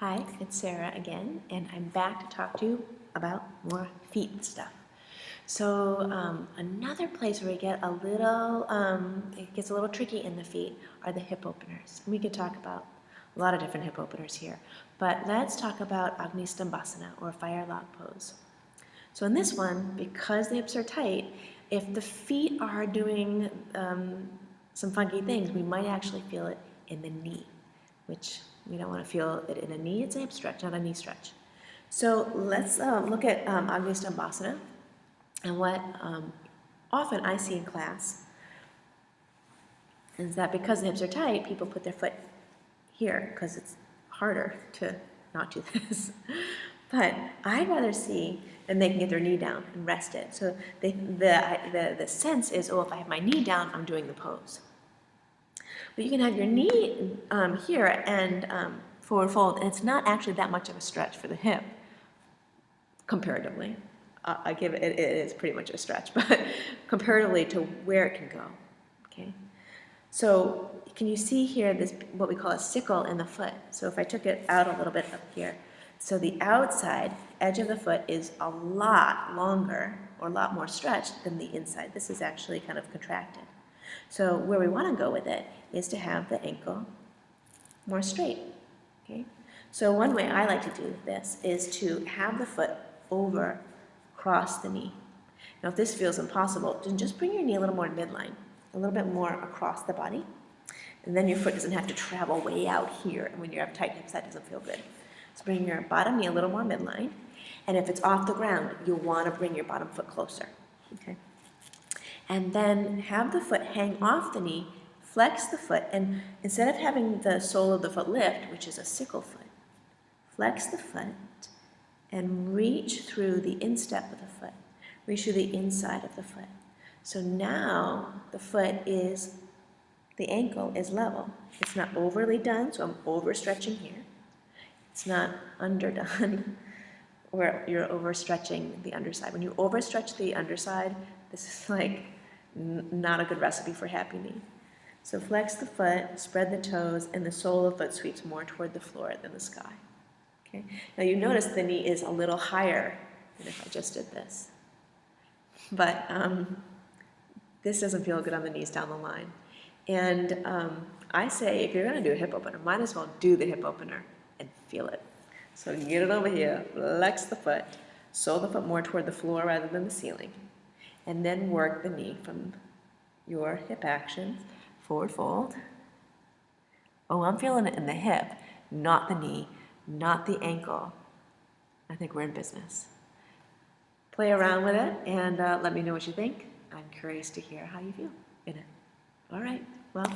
Hi, it's Sarah again, and I'm back to talk to you about more feet stuff. So another place where we get a little, it gets a little tricky in the feet are the hip openers. We could talk about a lot of different hip openers here, but let's talk about Agni Stambhasana or fire log pose. So in this one, because the hips are tight, if the feet are doing some funky things, we might actually feel it in the knee, which we don't want to feel it in a knee. It's a hip stretch, not a knee stretch. So let's look at Agni Stambhasana. And what often I see in class is that because the hips are tight, people put their foot here because it's harder to not do this. But I'd rather see them they can get their knee down and rest it. So the sense is, oh, if I have my knee down, I'm doing the pose. But you can have your knee here and forward fold, and it's not actually that much of a stretch for the hip, comparatively. I give it, it is pretty much a stretch, but comparatively to where it can go, okay? So can you see here this, what we call a sickle in the foot? So if I took it out a little bit up here, so the outside edge of the foot is a lot longer or a lot more stretched than the inside. This is actually kind of contracted. So where we want to go with it is to have the ankle more straight, okay? So one way I like to do this is to have the foot over across the knee. Now if this feels impossible, then just bring your knee a little more midline, a little bit more across the body, and then your foot doesn't have to travel way out here, and when you have tight hips, that doesn't feel good. So bring your bottom knee a little more midline, and if it's off the ground, you'll want to bring your bottom foot closer, okay? And then have the foot hang off the knee, flex the foot, and instead of having the sole of the foot lift, which is a sickle foot, flex the foot and reach through the instep of the foot. Reach through the inside of the foot. So now the foot is, the ankle is level. It's not overly done, so I'm overstretching here. It's not underdone, where you're overstretching the underside. When you overstretch the underside, this is like not a good recipe for happy knee. So flex the foot, spread the toes, and the sole of the foot sweeps more toward the floor than the sky. Okay. Now you notice the knee is a little higher than if I just did this. But this doesn't feel good on the knees down the line. And I say if you're going to do a hip opener, might as well do the hip opener and feel it. So get it over here, flex the foot, sole the foot more toward the floor rather than the ceiling, and then work the knee from your hip actions, forward fold. Oh, I'm feeling it in the hip, not the knee, not the ankle. I think we're in business. Play around with it and let me know what you think. I'm curious to hear how you feel in it. All right, well.